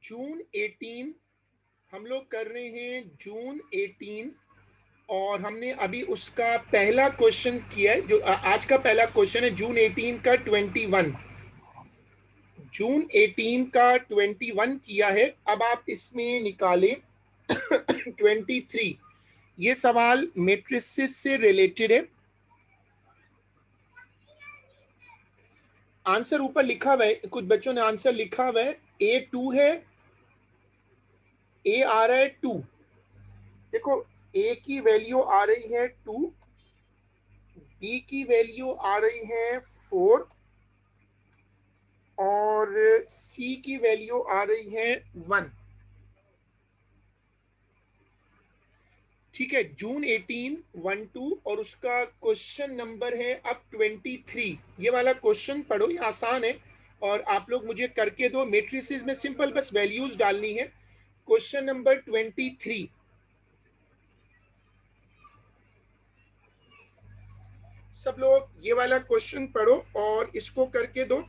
जून 18 हम लोग कर रहे हैं जून 18 और हमने अभी उसका पहला क्वेश्चन किया है। जो आज का पहला क्वेश्चन है जून 18 का 21। जून 18 का 21 किया है। अब आप इसमें निकालें 23। ये सवाल मैट्रिसेस से रिलेटेड है। आंसर ऊपर लिखा हुआ है, कुछ बच्चों ने आंसर लिखा हुआ है A2 है। ए आ रहा है 2। देखो, ए की वैल्यू आ रही है 2, बी की वैल्यू आ रही है 4 और सी की वैल्यू आ रही है 1। ठीक है, जून 18 1 2 और उसका क्वेश्चन नंबर है अब 23। ये वाला क्वेश्चन पढ़ो, ये आसान है और आप लोग मुझे करके दो। मैट्रिसेस में सिंपल बस वैल्यूज डालनी है। क्वेश्चन नंबर 23, सब लोग ये वाला क्वेश्चन पढ़ो और इसको करके दो।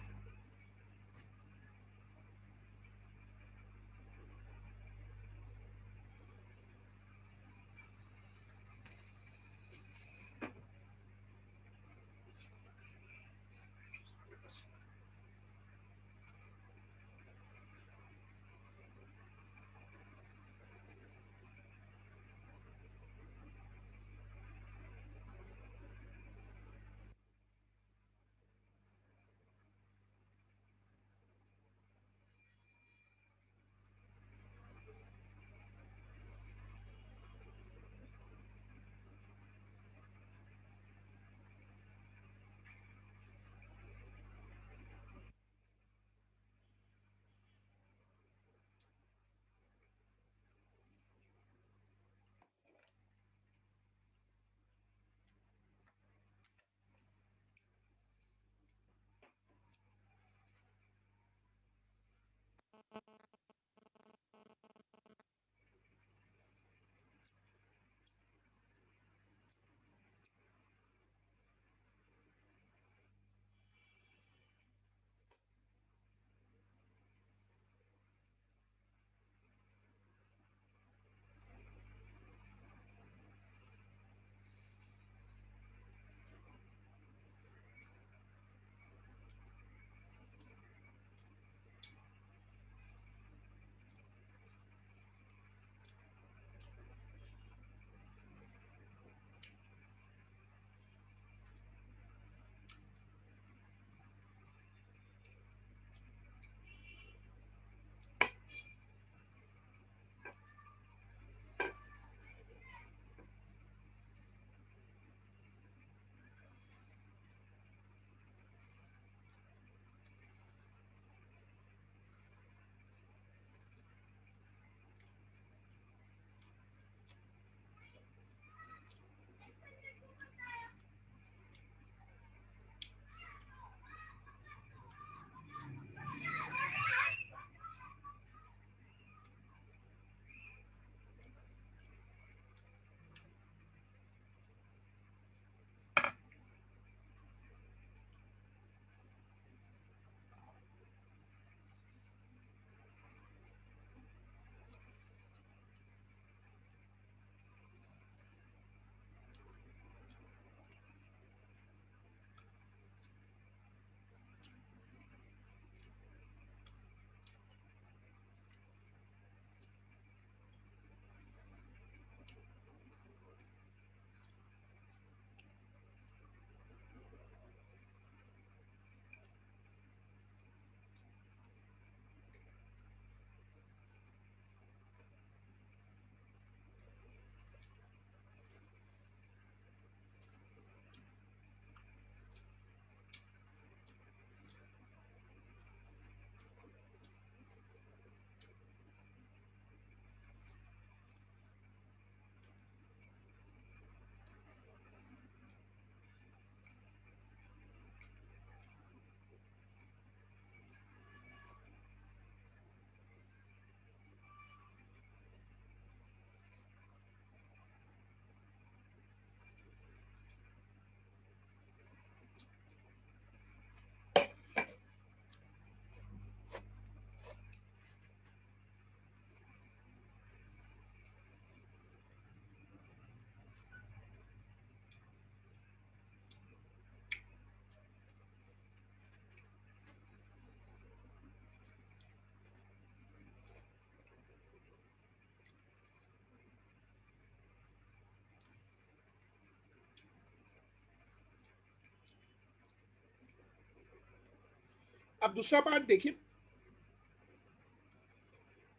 अब दूसरा पार्ट देखिए,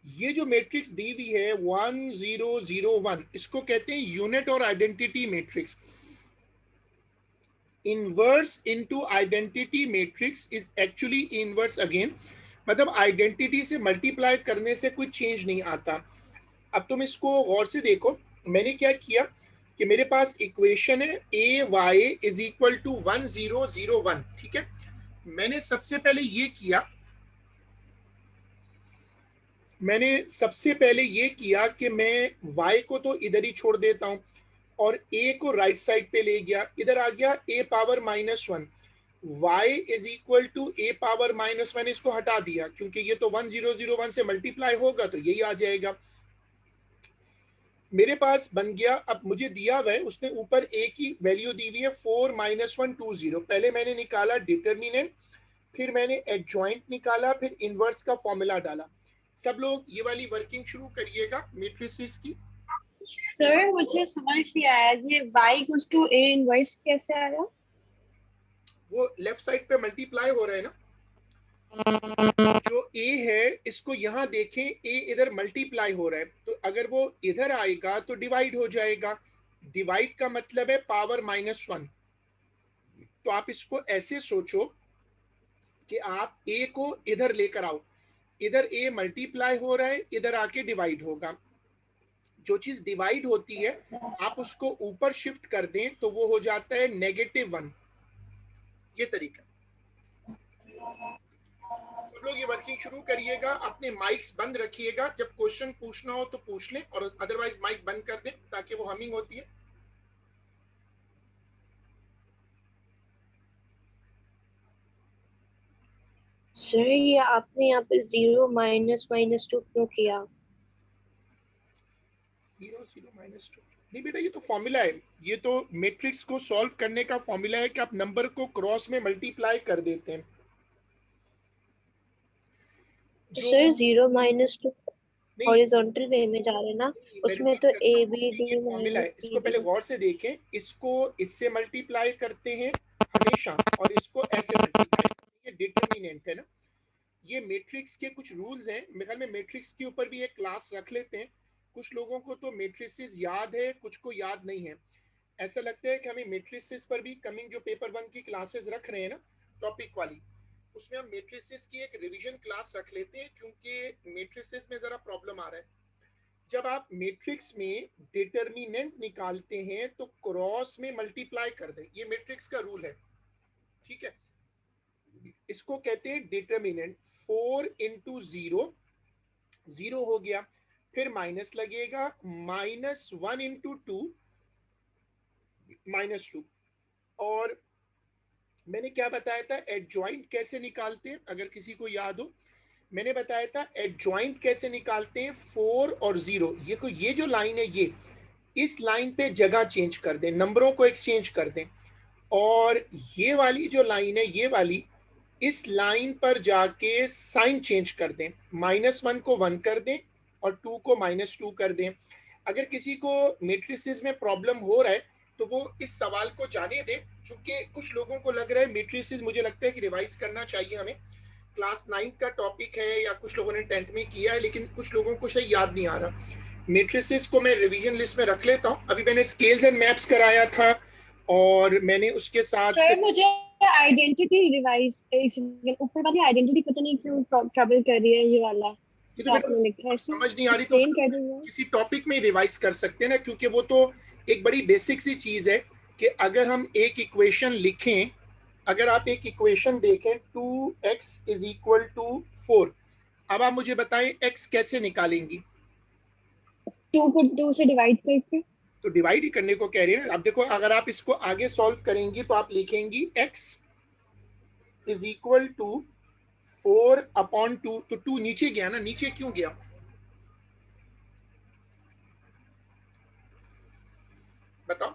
ये जो मैट्रिक्स दी हुई है 1 0 0 1, इसको कहते हैं यूनिट और identity matrix. Inverse into identity matrix is actually inverse again, मतलब आइडेंटिटी से मल्टीप्लाई करने से कोई चेंज नहीं आता। अब तुम इसको गौर से देखो, मैंने क्या किया कि मेरे पास इक्वेशन है ए वाई इज इक्वल टू 1 0 0 1, ठीक है। मैंने सबसे पहले ये किया कि मैं y को तो इधर ही छोड़ देता हूं और a को राइट साइड पे ले गया, इधर आ गया a power -1, y is equal to a power -1, इसको हटा दिया क्योंकि ये तो 1 0 0 1 से मल्टीप्लाई होगा तो यही आ जाएगा। मेरे पास बन गया, अब मुझे दिया हुआ है, उसने ऊपर a की वैल्यू दी हुई है 4 -1 2 0। पहले मैंने निकाला डिटरमिनेंट, फिर मैंने एडजॉइंट निकाला, फिर इनवर्स का फॉर्मूला डाला। सब लोग ये वाली वर्किंग शुरू करिएगा मैट्रिसेस की। सर मुझे समझ नहीं आया, ये y equals to a inverse कैसे आया? वो लेफ्ट साइड पे मल्टीप्लाई हो रहा है ना, जो a है इसको यहाँ देखें, a इधर मल्टीप्लाई हो रहा है, तो अगर वो इधर आएगा तो डिवाइड हो जाएगा। डिवाइड का मतलब है पावर -1। तो आप इसको ऐसे सोचो कि आप a को इधर लेकर आओ, इधर a मल्टीप्लाई हो रहा है, इधर आके डिवाइड होगा। जो चीज डिवाइड होती है आप उसको ऊपर शिफ्ट कर दें तो वो हो जाता है -1। ये तरीका। सब लोग ये वर्किंग शुरू करिएगा, अपने माइक्स बंद रखिएगा, जब क्वेश्चन पूछना हो तो पूछ लें और अदरवाइज माइक बंद कर दें ताकि वो हमिंग होती है। सर ये आपने यहाँ पे 0 -2 क्यों किया? 0 0 -2 नहीं बेटा, ये तो फॉर्मूला है, ये तो मैट्रिक्स को सॉल्व करने का फॉर्मूला है कि आप नंबर को क्रॉस में मल्टीप्लाई कर देते हैं। सर 0 -2 नहीं, हॉरिजॉन्टल वे में जा रहे ना, मैं उसमें रिपीट तो करता ए हूँ, बी ये डी फॉर्मूला है, माइनस सी इसको पहले डी। गौर से देखें, इसको इससे मल्टीप्लाई करते हैं हमेशा और इसको ऐसे मल्टीप्लाई, ये डिटरमिनेंट है ना। ये मैट्रिक्स के कुछ रूल्स हैं, मेरे ख्याल में मैट्रिक्स के ऊपर भी एक क्लास रख लेते हैं। कुछ लोगों को तो मैट्रिसेस याद है, कुछ को याद नहीं है। ऐसा लगता है कि हमें मैट्रिसेस पर भी कमिंग जो पेपर 1 की क्लासेस रख रहे हैं ना टॉपिक वाली, उसमें हम मैट्रिसेस की एक रिवीजन क्लास रख लेते हैं क्योंकि मैट्रिसेस में जरा प्रॉब्लम आ रहा है। जब आप मैट्रिक्स में डिटरमिनेंट निकालते हैं तो क्रॉस में मल्टीप्लाई कर दें, ये मैट्रिक्स का रूल है, ठीक है। इसको कहते हैं डिटरमिनेंट। 4 इंटू 0 0 हो गया, फिर माइनस लगेगा, -1 इंटू 2 -2। और मैंने क्या बताया था एडजॉइंट कैसे निकालते हैं, अगर किसी को याद हो, मैंने बताया था एडजॉइंट कैसे निकालते हैं 4 और 0। ये जो लाइन है, ये इस लाइन पे जगह चेंज कर दें, नंबरों को एक्सचेंज कर दें, और ये वाली जो लाइन है, ये वाली, इस लाइन पर जाके साइन चेंज कर दें, -1 को 1 कर दें और 2 को -2 कर दें। अगर किसी को मैट्रिसेस में प्रॉब्लम हो रहा है तो वो इस सवाल को जाने दें, क्योंकि कुछ लोगों को लग रहा है मैट्रिसेस, मुझे लगता है कि रिवाइज करना चाहिए हमें, क्लास 9 का टॉपिक है या कुछ लोगों ने 10th में किया है, लेकिन कुछ लोगों को सही याद नहीं आ रहा। मैट्रिसेस को मैं रिवीजन लिस्ट में रख लेता हूँ। अभी मैंने स्केल्स एंड मैप्स कराया था और मैंने उसके साथ, सर मुझे आइडेंटिटी रिवाइज, ऊपर वाली आइडेंटिटी पता नहीं क्यों ट्रबल कर रही है, ये वाला ये तो जो बेटा आपने लिखा है, इसे समझ नहीं आ रही तो एक्सप्लेन उसको कर देंगे? किसी टॉपिक में रिवाइज कर सकते हैं ना, क्योंकि वो तो एक बड़ी बेसिक सी चीज है कि अगर हम एक इक्वेशन लिखें, अगर आप एक इक्वेशन देखें 2x इज इक्वल टू 4, अब आप मुझे बताएं x कैसे निकालेंगी? 2 को 2 से डिवाइड करके। तो डिवाइड ही करने को कह रही है ना। अब देखो, अगर आप इसको आगे सॉल्व करेंगी तो आप लिखेंगी x इज इक्वल टू 4/2, तो 2 नीचे गया ना, नीचे क्यों गया बताओ?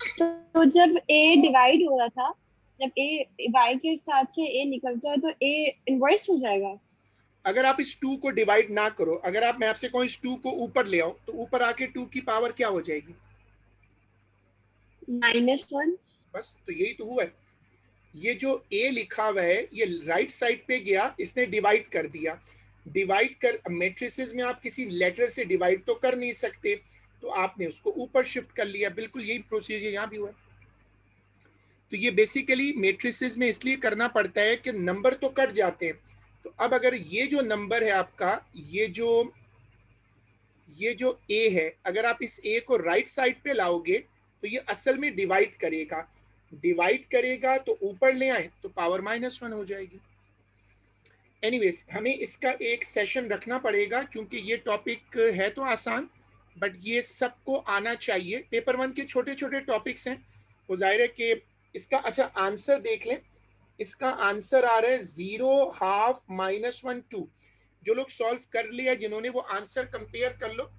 तो जब a डिवाइड हो रहा था, जब a y के साथ से a निकलता है तो a इनवर्स हो जाएगा। अगर आप इस 2 को डिवाइड ना करो, अगर आप, मैं आपसे कहूं इस 2 को ऊपर ले आओ, तो ऊपर आके 2 की पावर क्या हो जाएगी? -1। बस, तो यही तो हुआ है। ये जो ए लिखा हुआ है ये राइट साइड पे गया, इसने डिवाइड कर दिया। डिवाइड कर, मैट्रिसेस में आप किसी लेटर से डिवाइड तो कर नहीं सकते, तो आपने उसको ऊपर शिफ्ट कर लिया। बिल्कुल यही प्रोसीजर यहाँ भी हुआ। तो ये बेसिकली मैट्रिसेस में इसलिए करना पड़ता है कि नंबर तो कट जाते हैं। तो अब अगर ये जो नंबर है आपका, ये जो ए है, अगर आप इस ए को राइट साइड पे लाओगे तो ये असल में डिवाइड करेगा। डिवाइड करेगा तो ऊपर ले आए तो पावर -1 हो जाएगी। एनीवेज, हमें इसका एक सेशन रखना पड़ेगा क्योंकि ये टॉपिक है तो आसान, बट ये सबको आना चाहिए। पेपर 1 के छोटे छोटे टॉपिक्स हैं, वो जाहिर है कि इसका अच्छा आंसर देख लें। इसका आंसर आ रहा है 0, हाफ, -1, 2। जो लोग सॉल्व कर लिया, जिन्होंने, वो आंसर कंपेयर कर लो।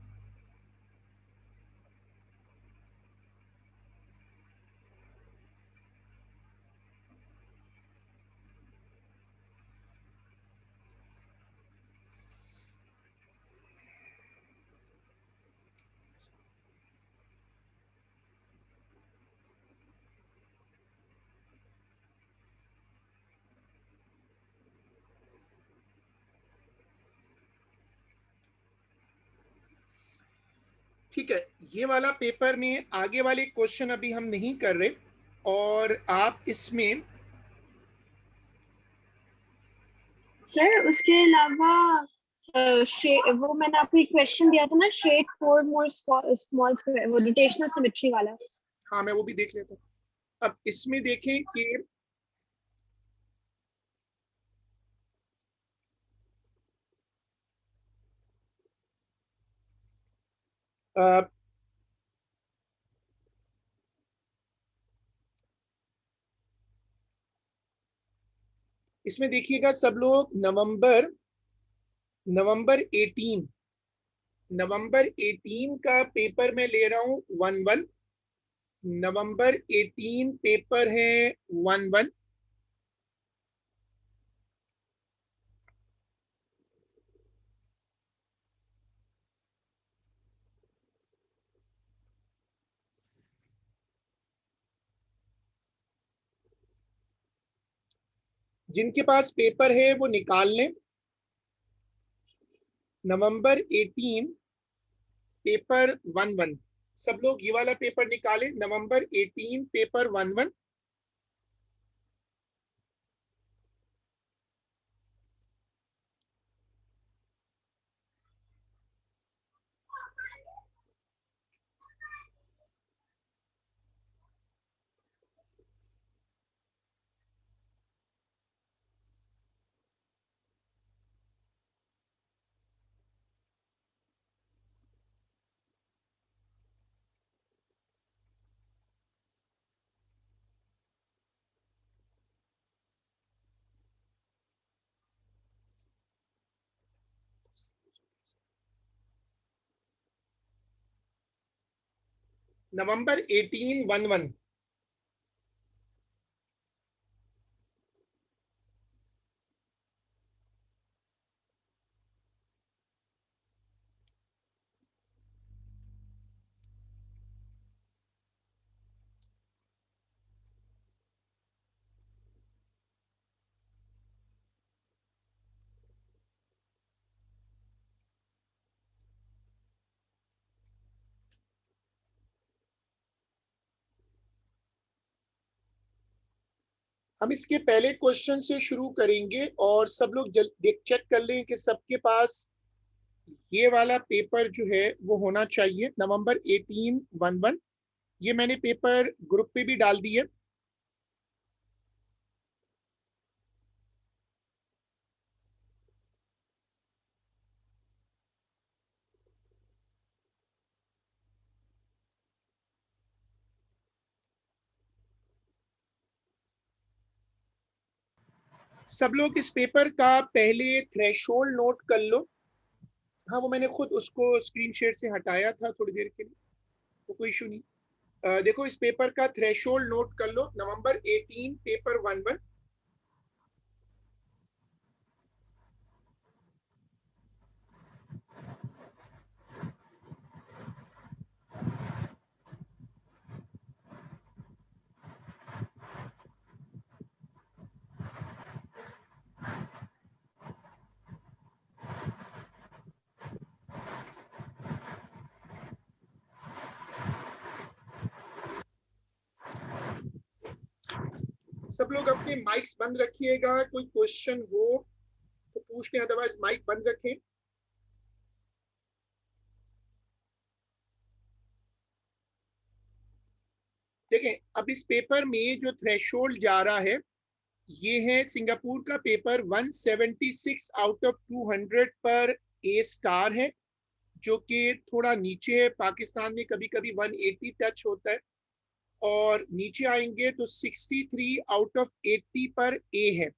ठीक है, ये वाला पेपर में आगे वाले क्वेश्चन अभी हम नहीं कर रहे, और आप इसमें सर उसके अलावा वो मैंने आपको एक क्वेश्चन दिया था ना, शेड 4 मोर स्मॉल स्क्वायर, वो रोटेशनल सिमेट्री वाला। हाँ, मैं वो भी देख लेता हूँ। अब इसमें देखें कि इसमें देखिएगा सब लोग, नवंबर 18, नवंबर 18 का पेपर मैं ले रहा हूं 1-1। नवंबर 18 पेपर है 1-1। जिनके पास पेपर है वो निकाल लें। नवंबर 18 पेपर 1-1, सब लोग ये वाला पेपर निकालें। नवंबर 18 पेपर 1-1। नवंबर 18 1-1। हम इसके पहले क्वेश्चन से शुरू करेंगे, और सब लोग देख चेक कर लें कि सबके पास ये वाला पेपर जो है वो होना चाहिए। नवंबर 18 1-1, ये मैंने पेपर ग्रुप पे भी डाल दिए। सब लोग इस पेपर का पहले थ्रेशोल्ड नोट कर लो। हाँ, वो मैंने खुद उसको स्क्रीन शेयर से हटाया था थोड़ी देर के लिए, तो कोई इशू नहीं। देखो, इस पेपर का थ्रेशोल्ड नोट कर लो। नवंबर 18 पेपर 1-1। सब लोग अपने माइक्स बंद रखिएगा, कोई क्वेश्चन हो तो पूछ लें, अदरवाइज माइक बंद रखें। देखें, अब इस पेपर में जो थ्रेशोल्ड जा रहा है ये है सिंगापुर का पेपर 176 आउट ऑफ 200 पर ए स्टार है, जो कि थोड़ा नीचे है। पाकिस्तान में कभी कभी 180 टच होता है। और नीचे आएंगे तो 63 आउट ऑफ 80 पर ए है।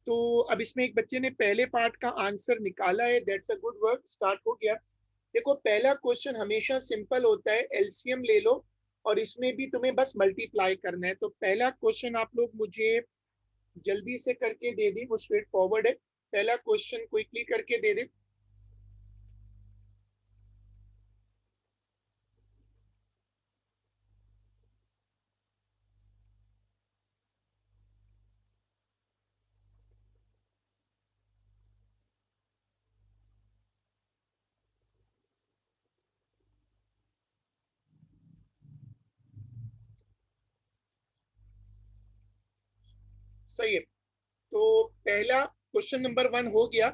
तो अब इसमें एक बच्चे ने पहले पार्ट का आंसर निकाला है, that's a good work, start हो गया। देखो, पहला क्वेश्चन हमेशा सिंपल होता है, एलसीएम ले लो और इसमें भी तुम्हें बस मल्टीप्लाई करना है। तो पहला क्वेश्चन आप लोग मुझे जल्दी से करके दे दें, वो स्ट्रेट फॉरवर्ड है। पहला क्वेश्चन क्विकली करके दे दें। सही है। तो पहला क्वेश्चन नंबर 1 हो गया।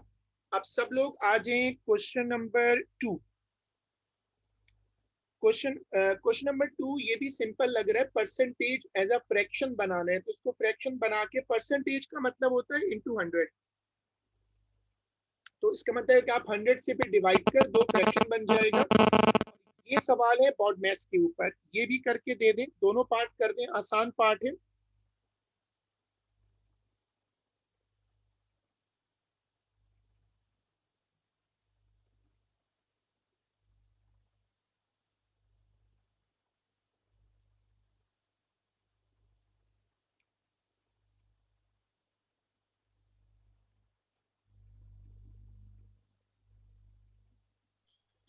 अब सब लोग आ जाएं क्वेश्चन नंबर 2। क्वेश्चन नंबर 2 ये भी सिंपल लग रहा है, परसेंटेज एज अ फ्रैक्शन बनाना है। तो इसको फ्रैक्शन बना के, परसेंटेज का मतलब होता है इनटू 100। तो इसका मतलब है कि आप 100 से फिर डिवाइड कर दो, फ्रैक्शन बन जाएगा। ये सवाल है बॉड मैथ्स के ऊपर, ये भी करके दे दें, दोनों पार्ट कर दें, आसान पार्ट है।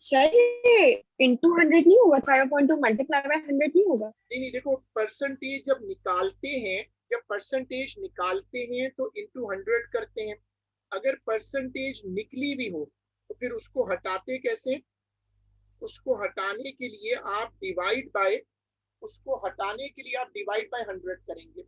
सर ये इंटू 100 नहीं होगा, 5/2 मल्टीप्लाई बाय 100 नहीं होगा? नहीं नहीं, देखो, परसेंटेज जब निकालते हैं, जब परसेंटेज निकालते हैं तो इंटू 100 करते हैं। अगर परसेंटेज निकली भी हो तो फिर उसको हटाते कैसे? उसको हटाने के लिए आप डिवाइड बाय, उसको हटाने के लिए आप डिवाइड बाय 100 करेंगे।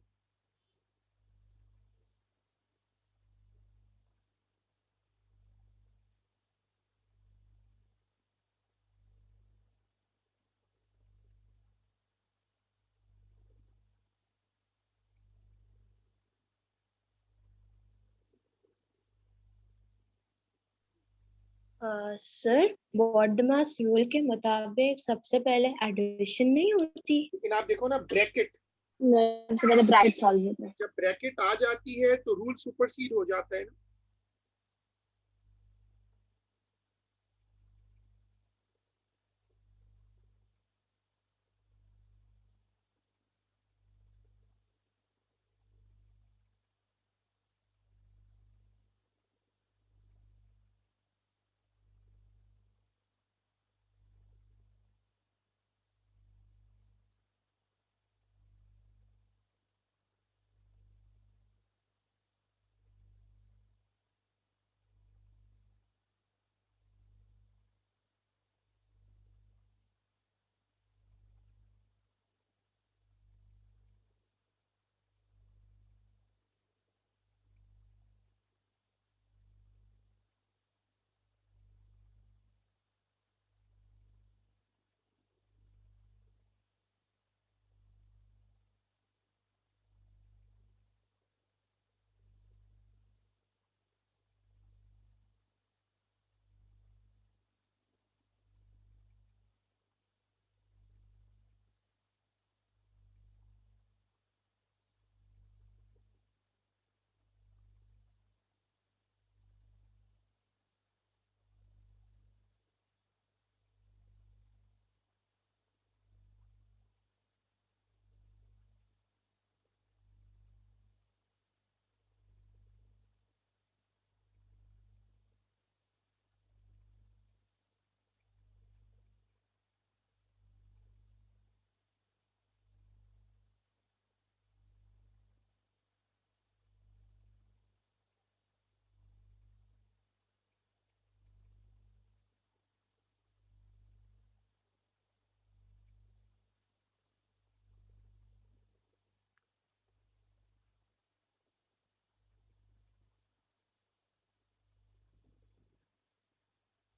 सर बॉड मास रूल के मुताबिक सबसे पहले एडिशन नहीं होती? लेकिन आप देखो ना, ब्रैकेट, नहीं, सबसे पहले ब्रैकेट सॉल्व होता है। जब ब्रैकेट आ जाती है तो रूल सुपरसीड हो जाता है ना।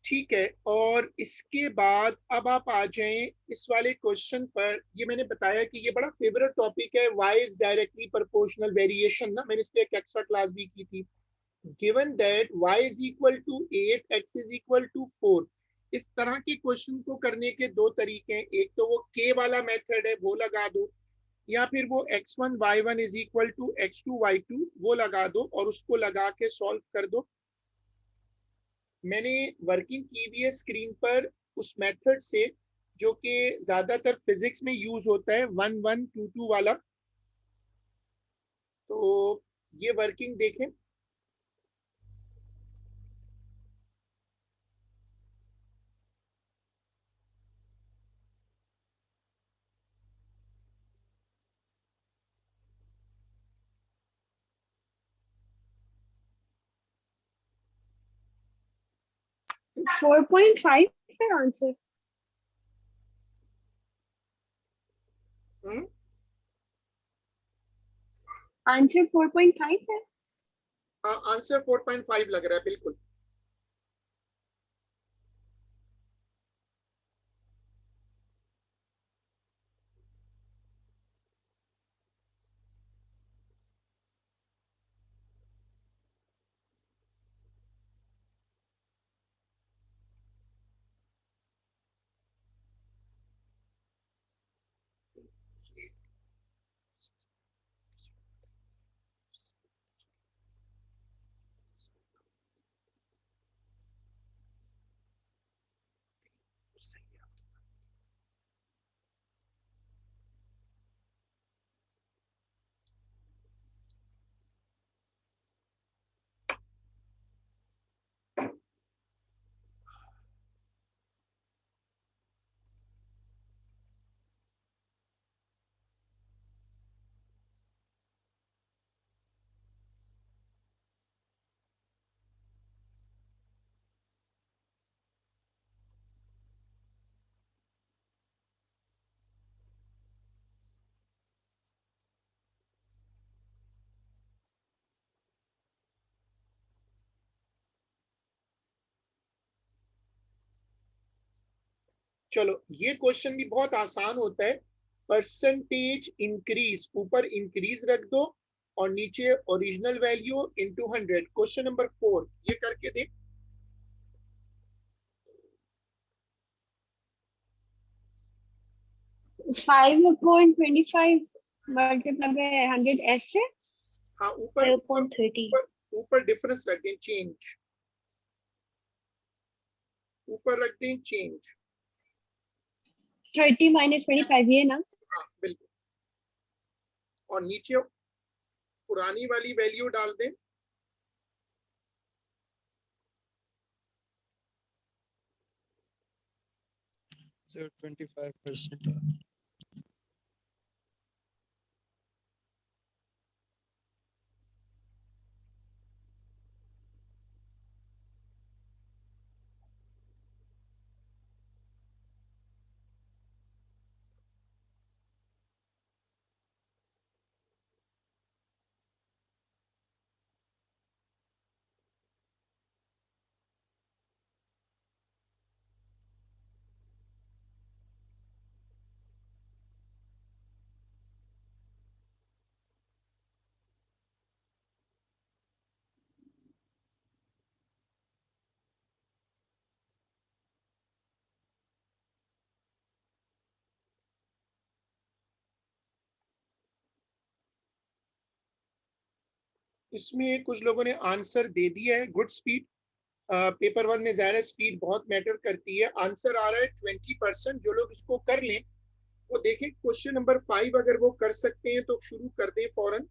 ठीक है, और इसके बाद अब आप आ जाएं इस वाले क्वेश्चन पर। ये मैंने बताया कि ये बड़ा फेवरेट टॉपिक है, y is directly proportional variation ना, मैंने इस पे एक एक्स्ट्रा क्लास भी की थी। Given that y is equal to 8, x is equal to 4, इस तरह के क्वेश्चन को करने के दो तरीके हैं। एक तो वो k वाला मेथड है, वो लगा दो, या फिर वो x1 y1 is equal to x2 y2 वो लगा दो और उसको लगा के सॉल्व कर दो। मैंने वर्किंग की भी है स्क्रीन पर उस मेथड से जो कि ज्यादातर फिजिक्स में यूज होता है, 1122 वाला। तो ये वर्किंग देखें। 4.5 है आंसर। आंसर 4.5 है। हाँ, आंसर 4.5 लग रहा है बिल्कुल। चलो, ये क्वेश्चन भी बहुत आसान होता है। परसेंटेज इंक्रीज, ऊपर इंक्रीज रख दो और नीचे original value into 100। Question number 4 ये करके देख। 5.25 मल्टीप्लाई बाय 100 ऐसे। हाँ, ऊपर 5.30 ऊपर ऊपर डिफरेंस रख दें, चेंज। ऊपर रख दें चेंज। 30 माइनस 25 ये ना। हाँ बिल्कुल, और नीचे पुरानी वाली वैल्यू डाल दें। So 25%. इसमें कुछ लोगों ने आंसर दे दिया है, गुड स्पीड। पेपर वन में ज़्यादा स्पीड बहुत मैटर करती है। आंसर आ रहा है 20%। जो लोग इसको कर लें वो देखें, क्वेश्चन नंबर 5 अगर वो कर सकते हैं तो शुरू कर दें फौरन।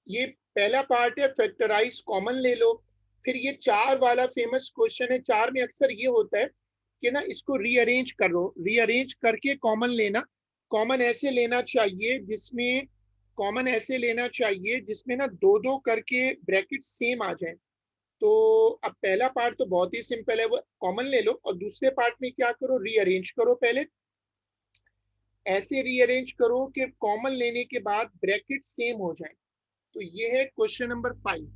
ये पहला पार्ट है, फैक्टराइज कॉमन ले लो। फिर ये 4 वाला फेमस क्वेश्चन है, 4 में अक्सर ये होता है कि ना इसको रीअरेंज करो, रीअरेंज करके कॉमन लेना। कॉमन ऐसे लेना चाहिए जिसमें ना दो दो करके ब्रैकेट सेम आ जाए। तो अब पहला पार्ट तो बहुत ही सिंपल है, वो कॉमन ले लो, और दूसरे पार्ट में क्या करो, रीअरेंज करो। पहले ऐसे रीअरेंज करो कि कॉमन लेने के बाद ब्रैकेट सेम हो जाए। तो ये है क्वेश्चन नंबर 5।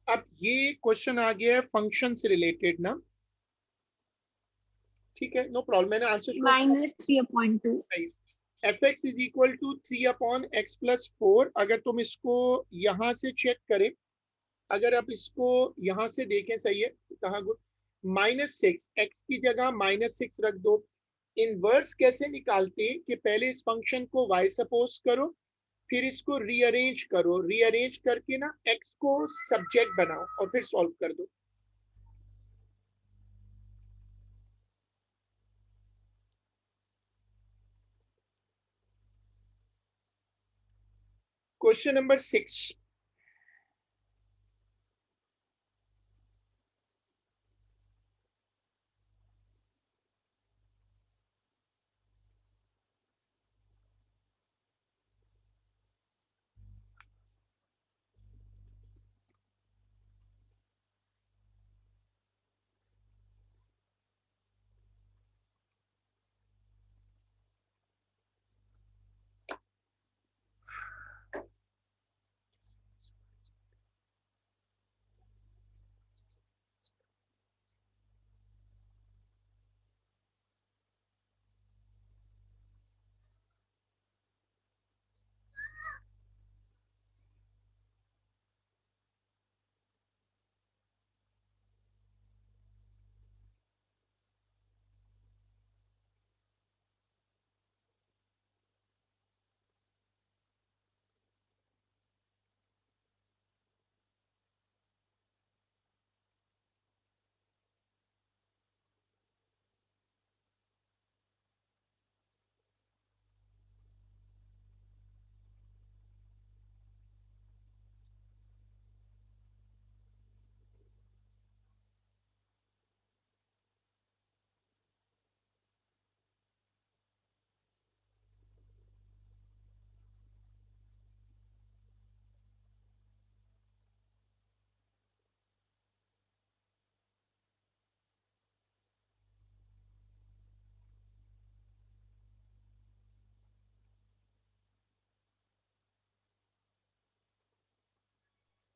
अब ये क्वेश्चन आ गया है फंक्शन से रिलेटेड ना, ठीक है, नो प्रॉब्लम, मैंने answer -3/2। F x is equal to 3/x+4। अगर तुम इसको यहां से चेक करें, अगर आप इसको यहां से देखें, सही है, कहा गुड, -6, एक्स की जगह -6 रख दो। इनवर्स कैसे निकालते कि पहले इस फंक्शन को y सपोज करो, फिर इसको रीअरेंज करो, रीअरेंज करके ना x को सब्जेक्ट बनाओ और फिर सॉल्व कर दो। Question number 6।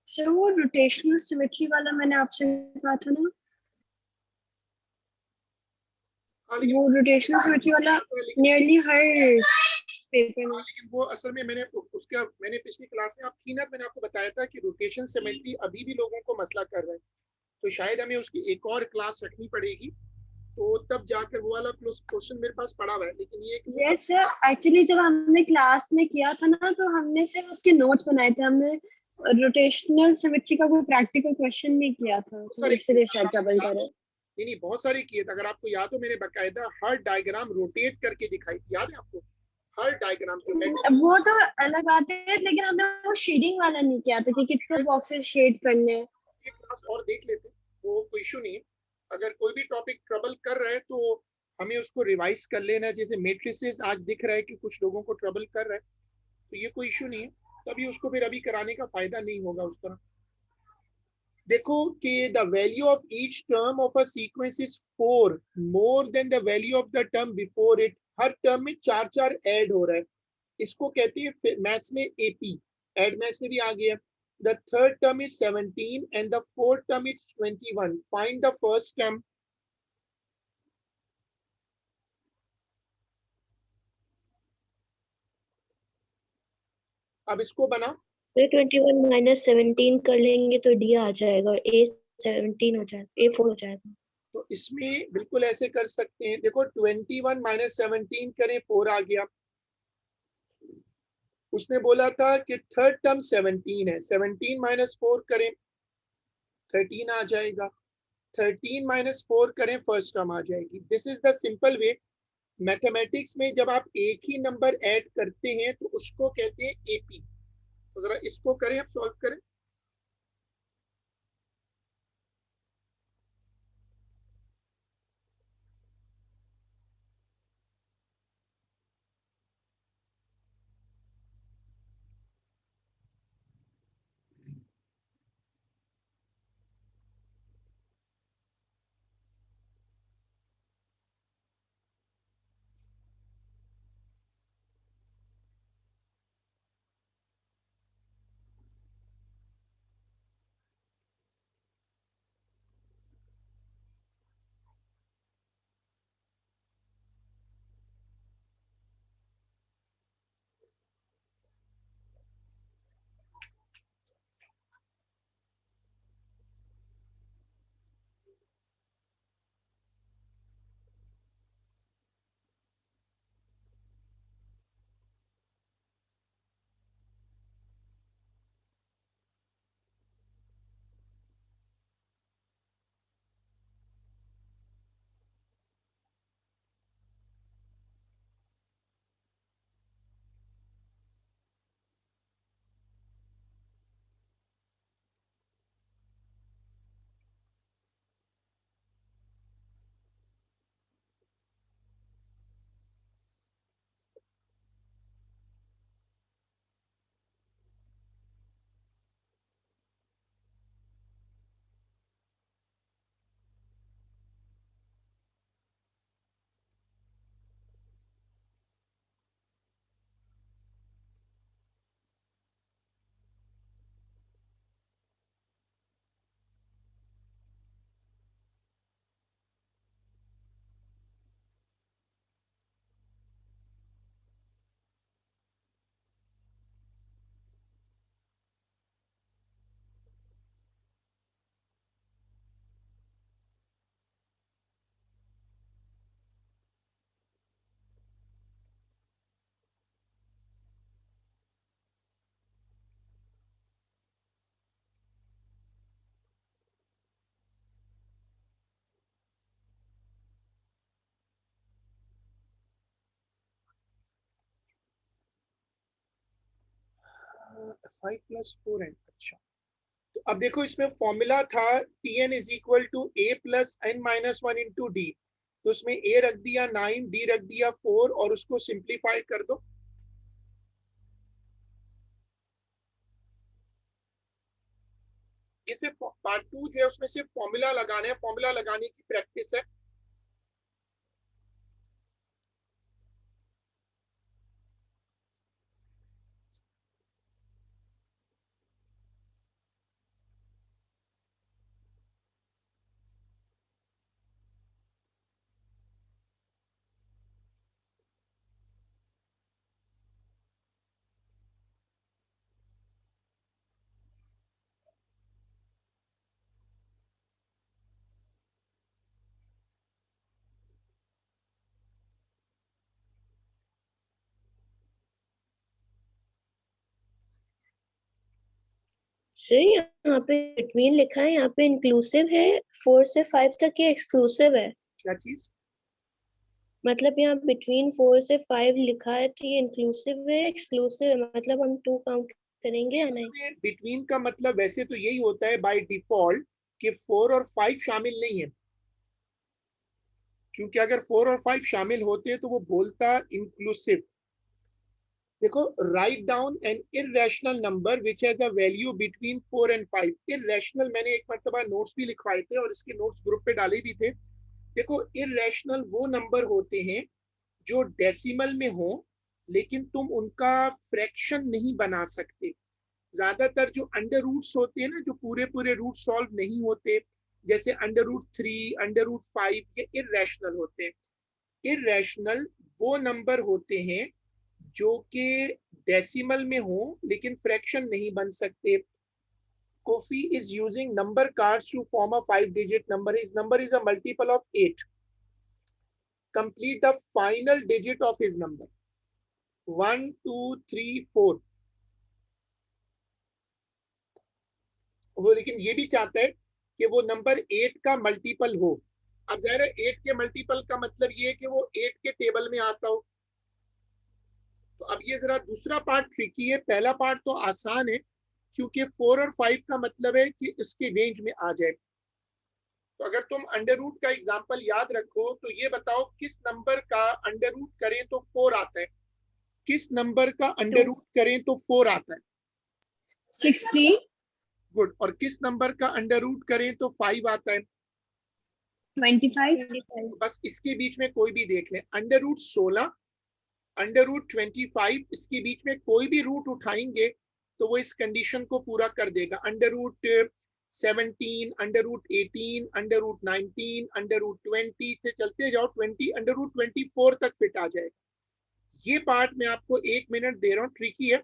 सर वो रोटेशनल सिमेट्री वाला मैंने आपसे कहा था ना, वो रोटेशनल सिमेट्री वाला नियरली हर पेपर में। लेकिन वो असल में मैंने पिछली क्लास में आप थी ना, मैंने आपको बताया था कि रोटेशन सिमेट्री अभी भी लोगों को मसला कर रहा है। तो शायद हमें उसकी एक और क्लास रखनी पड़ेगी, तो तब जाकर वो वाला क्वेश्चन मेरे पास पड़ा हुआ है। लेकिन ये यस सर, एक्चुअली जब हमने क्लास में किया था ना, तो हमने सिर्फ उसके नोट्स बनाए थे, हमने रोटेशनल सिमेट्री का कोई प्रैक्टिकल क्वेश्चन नहीं किया था, तो सारे इसलिए शायद ट्रबल करे। नहीं नहीं, बहुत सारे किए थे। अगर आपको याद हो, मैंने बकायदा हर डायग्राम रोटेट करके दिखाई थी, याद है आपको? हर डायग्राम जो वो तो अलग बात है, लेकिन हमने वो शेडिंग वाला नहीं किया था कि कितने बॉक्सेस शेड करने हैं। क्लास और देख लेते, वो कोई इशू नहीं है। अगर कोई भी टॉपिक ट्रबल कर रहा है तो हमें उसको रिवाइज कर लेना है। जैसे मेट्रिसेस आज दिख रहा है कि कुछ लोगों को ट्रबल कर रहा है, तो ये कोई इशू नहीं है, तभी उसको फिर अभी कराने का फायदा नहीं होगा उस तरह। देखो कि the value of each term of a sequence is 4 more than the value of the term before it. Her term में चार चार ऐड हो रहा है, इसको कहते हैं मैथ्स में एपी। ऐड मैथ्स में भी आ गया। The third term is 17 and the fourth term is 21। Find the first term. अब इसको बना, फिर 21 माइनस 17 कर लेंगे तो डी आ जाएगा और ए 17 हो जाएगा, ए 4 हो जाएगा। तो इसमें बिल्कुल ऐसे कर सकते हैं। देखो 21 माइनस 17 करें, 4 आ गया। उसने बोला था कि थर्ड टर्म 17 है, 17 माइनस 4 करें 13 आ जाएगा। 13 माइनस 4 करें, फर्स्ट टर्म आ जाएगी। This is the simple way. Mathematics में जब आप एक ही नंबर ऐड करते हैं तो उसको कहते हैं एपी। तो जरा इसको करें, अब सॉल्व करें। फाइव प्लस फोर एन, अच्छा। तो अब देखो, इसमें फॉर्मूला था t n is equal to a plus n minus one into d. तो उसमें ए रख दिया 9, डी रख दिया 4, और उसको सिंप्लीफाई कर दो। इसे पार्ट 2 जो है उसमें सिर्फ फॉर्मूला लगाना है, फॉर्मूला लगाने की प्रैक्टिस है। सर यहाँ पे बिटवीन लिखा है, यहाँ पे इंक्लूसिव है, 4 से 5 तक ये एक्सक्लूसिव है। क्या चीज? मतलब यहाँ बिटवीन 4 से 5 लिखा है तो ये इंक्लूसिव है एक्सक्लूसिव है, मतलब हम 2 काउंट करेंगे या नहीं? इसमें बिटवीन का मतलब वैसे तो यही होता है बाय डिफॉल्ट कि 4 और 5 शामिल नहीं है, क्योंकि अगर 4 और 5 शामिल होते तो वो बोलता इंक्लूसिव। देखो, write down an irrational number which has a value between 4 and 5। Irrational मैंने एक मरतबा नोट्स भी लिखवाए थे और इसके नोट्स ग्रुप पे डाले भी थे। देखो, इरेशनल वो नंबर होते हैं जो डेसिमल में हो लेकिन तुम उनका फ्रैक्शन नहीं बना सकते। ज्यादातर जो अंडर रूट्स होते हैं ना, जो पूरे पूरे रूट सॉल्व नहीं होते, जैसे अंडर रूट 3, अंडर रूट 5, ये इरेशनल होते हैं। इरेशनल वो नंबर होते हैं जो कि डेसिमल में हो लेकिन फ्रैक्शन नहीं बन सकते। Kofi is using number cards to form a 5-digit number. His number is a multiple of 8. Complete the final digit of his number. 1, 2, 3, 4. वो लेकिन ये भी चाहता है कि वो नंबर 8 का मल्टीपल हो। अब ज़ाहिर है 8 के मल्टीपल का मतलब ये है कि वो 8 के टेबल में आता हो। तो अब ये जरा दूसरा पार्ट ट्रिकी है। पहला पार्ट तो आसान है क्योंकि 4 और 5 का मतलब है कि इसके रेंज में आ जाए। तो अगर तुम अंडर रूट का एग्जाम्पल याद रखो तो ये बताओ किस नंबर का अंडर रूट करें तो 4 आता है, किस नंबर का अंडर रूट करें तो 4 आता है? 60, गुड। और किस नंबर का अंडर रूट करें तो 5 आता है? 25, 25। तो बस इसके बीच में कोई भी देख लें, अंडर रूट 16, अंडर रूट 25, इसके बीच में कोई भी रूट उठाएंगे तो वो इस कंडीशन को पूरा कर देगा। Under root 17, under root 18, under root 19, under root 20 से चलते जाओ, अंडर रूट 24 तक फिट आ जाएगा। ये पार्ट मैं आपको 1 मिनट दे रहा हूँ, ट्रिकी है।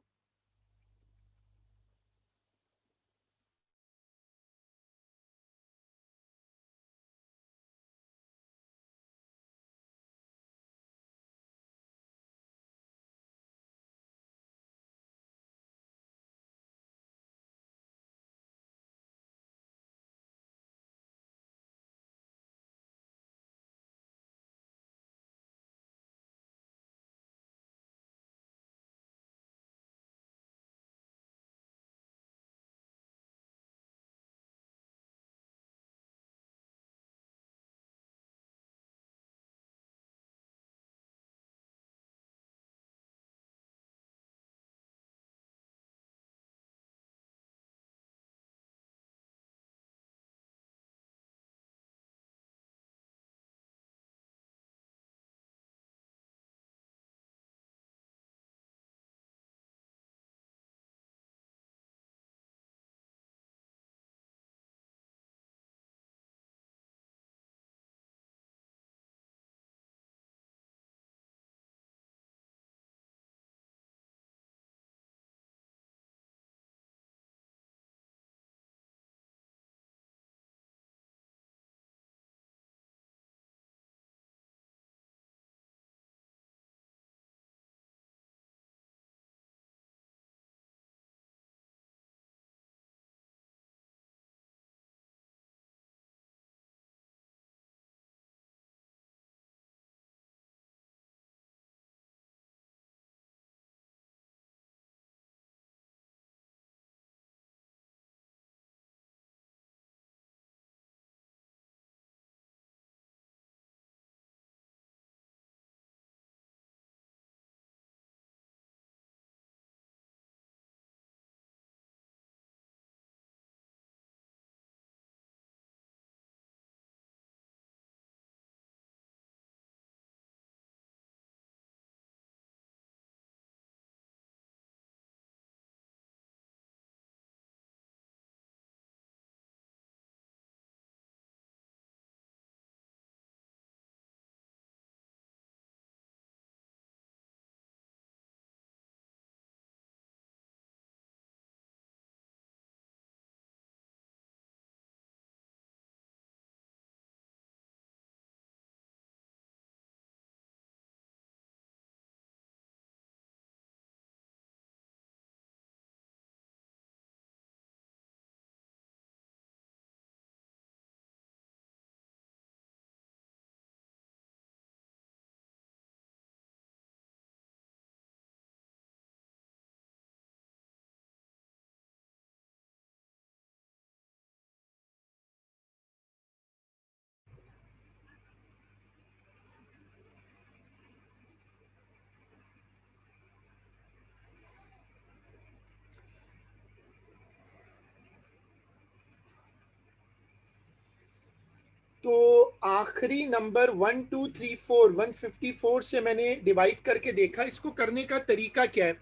तो आखिरी नंबर 1 2 3 4 154 से मैंने डिवाइड करके देखा। इसको करने का तरीका क्या है?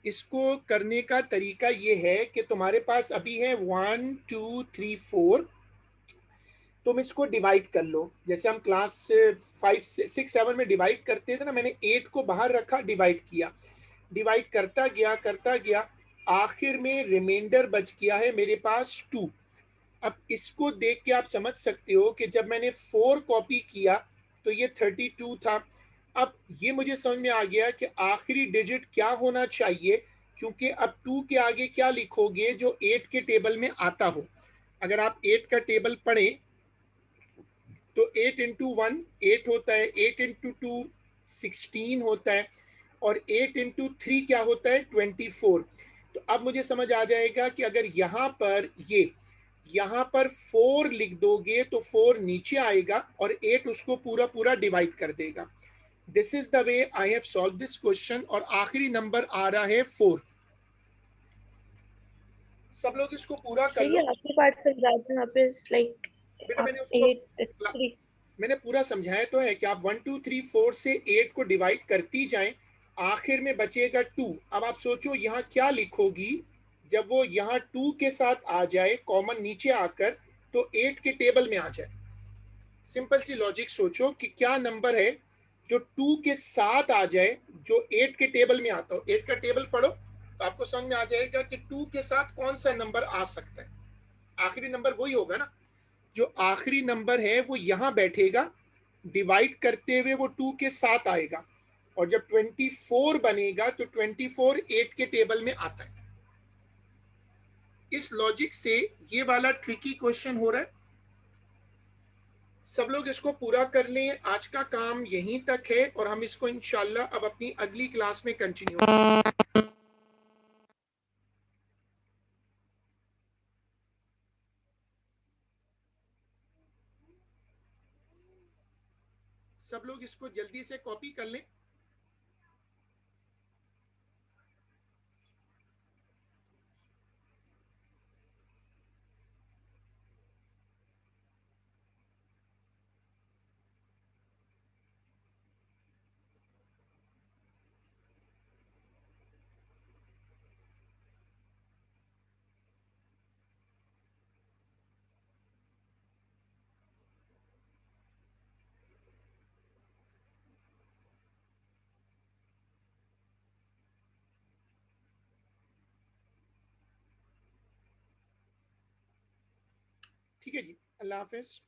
इसको करने का तरीका ये है कि तुम्हारे पास अभी है 1 2 3 4, तुम इसको डिवाइड कर लो। जैसे हम क्लास 5 6 7 में डिवाइड करते थे ना, मैंने 8 को बाहर रखा, डिवाइड किया, डिवाइड करता गया, आखिर में रिमाइंडर बच गया है मेरे पास 2। अब इसको देख के आप समझ सकते हो कि जब मैंने 4 कॉपी किया तो ये 32 था। अब ये मुझे समझ में आ गया कि आखिरी डिजिट क्या होना चाहिए, क्योंकि अब 2 के आगे क्या लिखोगे जो 8 के टेबल में आता हो। अगर आप 8 का टेबल पढ़ें तो 8 इंटू 1 8 होता है, 8 इंटू 2 16 होता है, और 8 इंटू 3 क्या होता है 24। तो अब मुझे समझ आ जाएगा कि अगर यहाँ पर यहाँ पर 4 लिख दोगे तो 4 नीचे आएगा और 8 उसको पूरा पूरा डिवाइड कर देगा। This is the way I have solve this question, और आखिरी नंबर आ रहा है 4। सब लोग इसको पूरा कर सही लो। है, आखिरी पार्ट समझा दो यहाँ पे, लाइक बेटा मैंने उसको 8 3। मैंने पूरा समझाया तो है कि आप 1 2 3 4 से 8 को डिवाइड करती जाएं, आखिर में बचेगा 2। अब आप सोचो यहाँ क्या लिखोगी जब वो यहाँ 2 के साथ आ जाए, कॉमन नीचे आकर, तो 8 के टेबल में आ जाए। सिंपल सी लॉजिक सोचो कि क्या नंबर है जो 2 के साथ आ जाए, जो 8 के टेबल में आता हो। 8 का टेबल पढ़ो तो आपको समझ में आ जाएगा कि 2 के साथ कौन सा नंबर आ सकता है। आखिरी नंबर वही होगा ना, जो आखिरी नंबर है वो यहां बैठेगा, डिवाइड करते हुए वो 2 के साथ आएगा, और जब 24 बनेगा तो 24 8 के टेबल में आता है। इस लॉजिक से ये वाला ट्रिकी क्वेश्चन हो रहा है। सब लोग इसको पूरा कर लें। आज का काम यहीं तक है और हम इसको इंशाल्लाह अब अपनी अगली क्लास में कंटिन्यू। सब लोग इसको जल्दी से कॉपी कर लें। ठीक है जी, अल्लाह हाफिज।